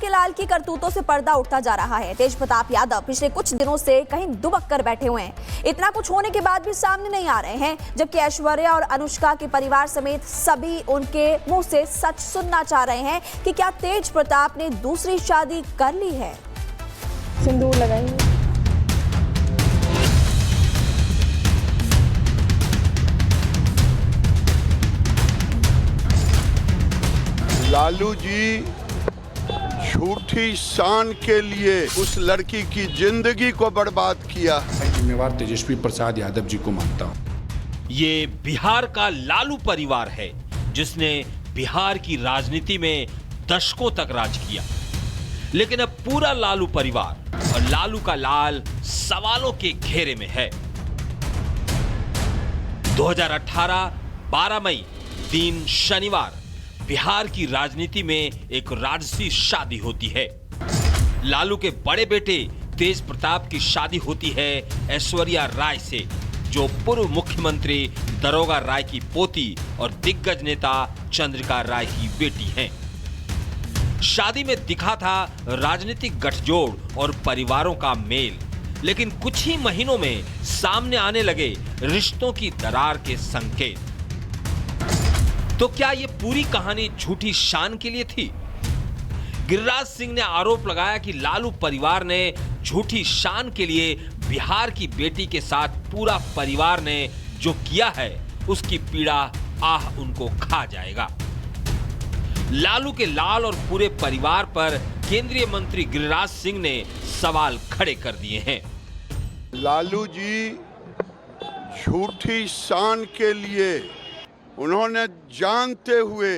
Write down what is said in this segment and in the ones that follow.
के लाल की करतूतों से पर्दा उठता जा रहा है। तेज प्रताप यादव पिछले कुछ दिनों से कहीं दुबक कर बैठे हुए हैं। इतना कुछ होने के बाद भी सामने नहीं आ रहे हैं, जबकि ऐश्वर्या और अनुष्का के परिवार समेत सभी उनके मुंह से सच सुनना चाह रहे हैं कि क्या तेज प्रताप ने दूसरी शादी कर ली है। सिंदूर लगाएंगे। लालू जी झूठी शान के लिए उस लड़की की जिंदगी को बर्बाद किया। जिम्मेवार तेजस्वी प्रसाद यादव जी को मानता हूं। ये बिहार का लालू परिवार है जिसने बिहार की राजनीति में दशकों तक राज किया, लेकिन अब पूरा लालू परिवार और लालू का लाल सवालों के घेरे में है। 2018 12 मई दिन शनिवार बिहार की राजनीति में एक राजसी शादी होती है। लालू के बड़े बेटे तेज प्रताप की शादी होती है ऐश्वर्या राय से, जो पूर्व मुख्यमंत्री दरोगा राय की पोती और दिग्गज नेता चंद्रिका राय की बेटी हैं। शादी में दिखा था राजनीतिक गठजोड़ और परिवारों का मेल, लेकिन कुछ ही महीनों में सामने आने लगे रिश्तों की दरार के संकेत। तो क्या ये पूरी कहानी झूठी शान के लिए थी? गिरिराज सिंह ने आरोप लगाया कि लालू परिवार ने झूठी शान के लिए बिहार की बेटी के साथ पूरा परिवार ने जो किया है उसकी पीड़ा आह उनको खा जाएगा। लालू के लाल और पूरे परिवार पर केंद्रीय मंत्री गिरिराज सिंह ने सवाल खड़े कर दिए हैं। लालू जी झूठी शान के लिए उन्होंने जानते हुए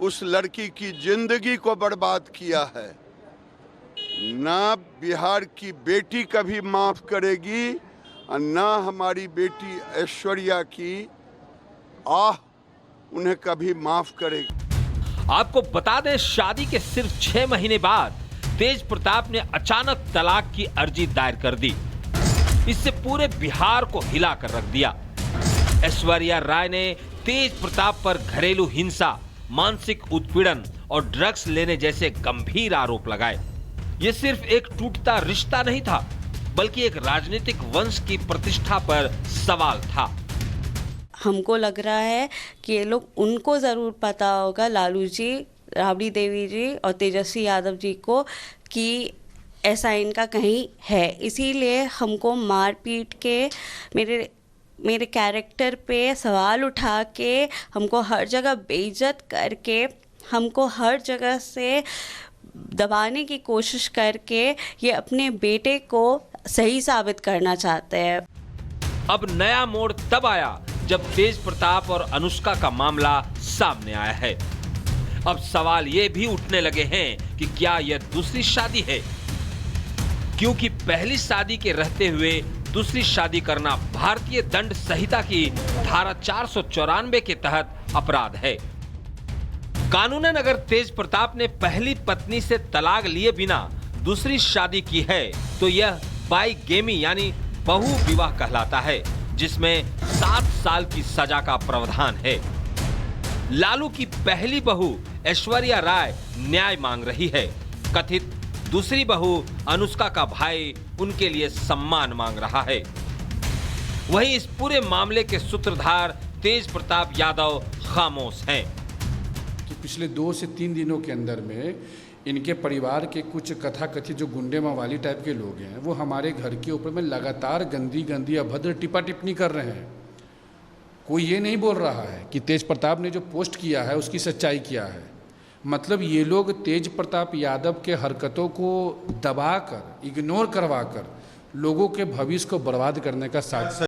उस लड़की की जिंदगी को बर्बाद किया है। ना बिहार की बेटी कभी माफ करेगी और ना हमारी बेटी ऐश्वर्या की आह उन्हें कभी माफ करेगी। आपको बता दें, शादी के सिर्फ 6 महीने बाद तेज प्रताप ने अचानक तलाक की अर्जी दायर कर दी। इससे पूरे बिहार को हिला कर रख दिया। ऐश्वर्या राय ने तेज प्रताप पर घरेलू हिंसा, मानसिक उत्पीड़न और ड्रग्स लेने जैसे गंभीर आरोप लगाए। यह सिर्फ एक टूटता रिश्ता नहीं था, बल्कि एक राजनीतिक वंश की प्रतिष्ठा पर सवाल था। हमको लग रहा है कि ये लोग, उनको जरूर पता होगा, लालू जी, राबड़ी देवी जी और तेजस्वी यादव जी को, कि ऐसा इनका कहीं है। इसीलिए हमको मार पीट के, मेरे कैरेक्टर पे सवाल उठा के, हमको हर जगह बेइज्जत करके, हमको हर जगह से दबाने की कोशिश करके ये अपने बेटे को सही साबित करना चाहते हैं। अब नया मोड़ तब आया जब तेज प्रताप और अनुष्का का मामला सामने आया है। अब सवाल ये भी उठने लगे हैं कि क्या यह दूसरी शादी है, क्योंकि पहली शादी के रहते हुए दूसरी शादी करना भारतीय दंड संहिता की धारा 494 के तहत अपराध है। कानूनन अगर तेज प्रताप ने पहली पत्नी से तलाक लिए बिना दूसरी शादी की है तो यह बाइगेमी यानी बहु विवाह कहलाता है, जिसमें 7 साल की सजा का प्रावधान है। लालू की पहली बहू ऐश्वर्या राय न्याय मांग रही है। कथित दूसरी बहू अनुष्का का भाई उनके लिए सम्मान मांग रहा है। वहीं इस पूरे मामले के सूत्रधार तेज प्रताप यादव खामोश हैं। कि पिछले 2 से 3 दिनों के अंदर में इनके परिवार के कुछ कथाकथित जो गुंडे मवाली टाइप के लोग हैं, वो हमारे घर के ऊपर में लगातार गंदी अभद्र टिप्पा टिप्पणी कर रहे हैं। कोई ये नहीं बोल रहा है कि तेज प्रताप ने जो पोस्ट किया है उसकी सच्चाई क्या है। मतलब ये लोग तेज प्रताप यादव के हरकतों को दबाकर, इग्नोर करवाकर लोगों के भविष्य को बर्बाद करने का साजिश।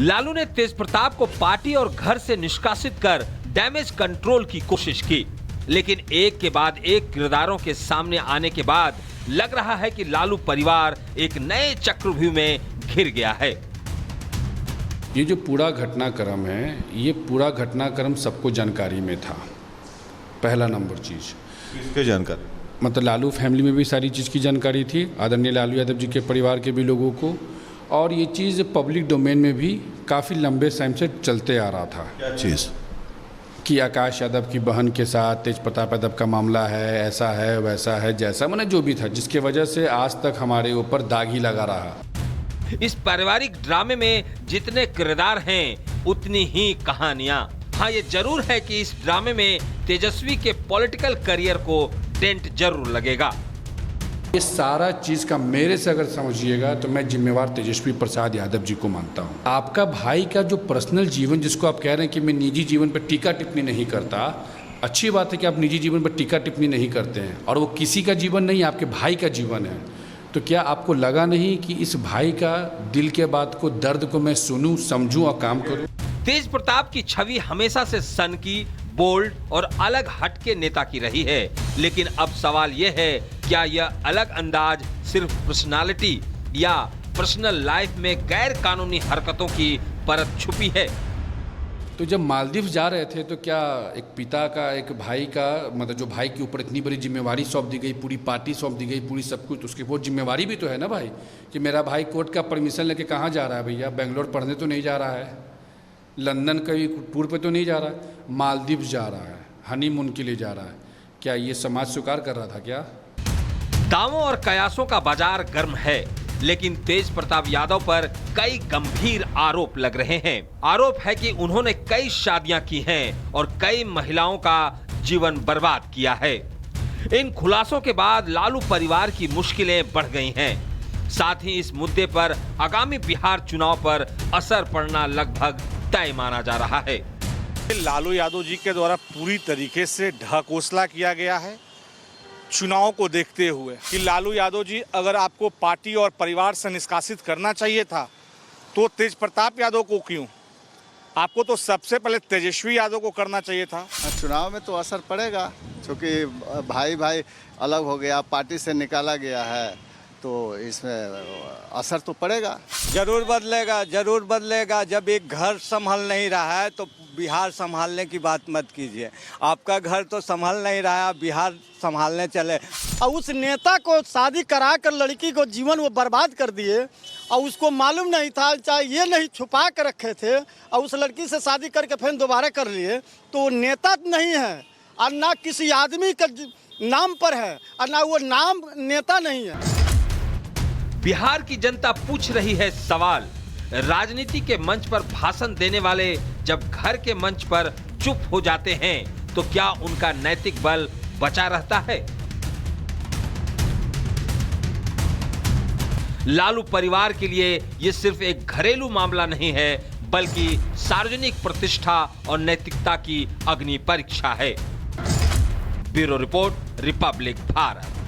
लालू ने तेज प्रताप को पार्टी और घर से निष्कासित कर डैमेज कंट्रोल की कोशिश की, लेकिन एक के बाद एक किरदारों के सामने आने के बाद लग रहा है कि लालू परिवार एक नए चक्रव्यूह में घिर गया है। ये जो पूरा घटनाक्रम है, ये पूरा घटनाक्रम सबको जानकारी में था। पहला नंबर चीज़, किसके जानकारी? मतलब लालू फैमिली में भी सारी चीज़ की जानकारी थी, आदरणीय लालू यादव जी के परिवार के भी लोगों को, और ये चीज़ पब्लिक डोमेन में भी काफ़ी लंबे टाइम से चलते आ रहा था। क्या चीज़? कि आकाश यादव की बहन के साथ तेज प्रताप यादव का मामला है, ऐसा है वैसा है, जैसा मैंने जो भी था, जिसके वजह से आज तक हमारे ऊपर दाग ही लगा रहा। इस पारिवारिक ड्रामे में जितने किरदार हैं उतनी ही कहानियां। हाँ, ये जरूर है कि इस ड्रामे में तेजस्वी के पॉलिटिकल करियर को डेंट जरूर लगेगा। ये सारा चीज़ का मेरे से अगर समझिएगा तो मैं जिम्मेवार तेजस्वी प्रसाद यादव जी को मानता हूँ। आपका भाई का जो पर्सनल जीवन, जिसको आप कह रहे हैं कि मैं निजी जीवन पर टीका टिप्पणी नहीं करता, अच्छी बात है कि आप निजी जीवन पर टीका टिप्पणी नहीं करते हैं, और वो किसी का जीवन नहीं, आपके भाई का जीवन है। तो क्या आपको लगा नहीं कि इस भाई का दिल के बात को, दर्द को मैं सुनूं, समझूं और काम करूं? तेज प्रताप की छवि हमेशा से सनकी, बोल्ड और अलग हटके नेता की रही है, लेकिन अब सवाल यह है, क्या यह अलग अंदाज सिर्फ पर्सनालिटी या पर्सनल लाइफ में गैर कानूनी हरकतों की परत छुपी है? तो जब मालदीव जा रहे थे तो क्या एक पिता का, एक भाई का, मतलब जो भाई के ऊपर इतनी बड़ी जिम्मेवारी सौंप दी गई, पूरी पार्टी सौंप दी गई, पूरी सब कुछ, उसकी बहुत जिम्मेवारी भी तो है ना भाई, कि मेरा भाई कोर्ट का परमिशन लेके कहाँ जा रहा है भैया? बेंगलोर पढ़ने तो नहीं जा रहा है, लंदन कहीं टूर पे तो नहीं जा रहा है, मालदीव जा रहा है, हनीमून के लिए जा रहा है। क्या ये समाज स्वीकार कर रहा था क्या? दावों और कयासों का बाजार गर्म है, लेकिन तेज प्रताप यादव पर कई गंभीर आरोप लग रहे हैं। आरोप है कि उन्होंने कई शादियां की हैं और कई महिलाओं का जीवन बर्बाद किया है। इन खुलासों के बाद लालू परिवार की मुश्किलें बढ़ गई हैं। साथ ही इस मुद्दे पर आगामी बिहार चुनाव पर असर पड़ना लगभग तय माना जा रहा है। लालू यादव जी के द्वारा पूरी तरीके से ढकोसला किया गया है चुनाव को देखते हुए कि लालू यादव जी, अगर आपको पार्टी और परिवार से निष्कासित करना चाहिए था तो तेज प्रताप यादव को क्यों? आपको तो सबसे पहले तेजस्वी यादव को करना चाहिए था। चुनाव में तो असर पड़ेगा, क्योंकि भाई भाई अलग हो गया, पार्टी से निकाला गया है, तो इसमें असर तो पड़ेगा। जरूर बदलेगा, जरूर बदलेगा। जब एक घर संभल नहीं रहा है तो बिहार संभालने की बात मत कीजिए। आपका घर तो संभल नहीं रहा है, बिहार संभालने चले। और उस नेता को शादी करा कर लड़की को जीवन वो बर्बाद कर दिए, और उसको मालूम नहीं था, चाहे ये नहीं छुपा कर रखे थे, और उस लड़की से शादी करके फिर दोबारा कर लिए, तो वो नेता नहीं है, और ना किसी आदमी का नाम पर है, और ना वो नाम नेता नहीं है। बिहार की जनता पूछ रही है सवाल, राजनीति के मंच पर भाषण देने वाले जब घर के मंच पर चुप हो जाते हैं तो क्या उनका नैतिक बल बचा रहता है? लालू परिवार के लिए ये सिर्फ एक घरेलू मामला नहीं है, बल्कि सार्वजनिक प्रतिष्ठा और नैतिकता की अग्नि परीक्षा है। Bureau report, Republic Bharat.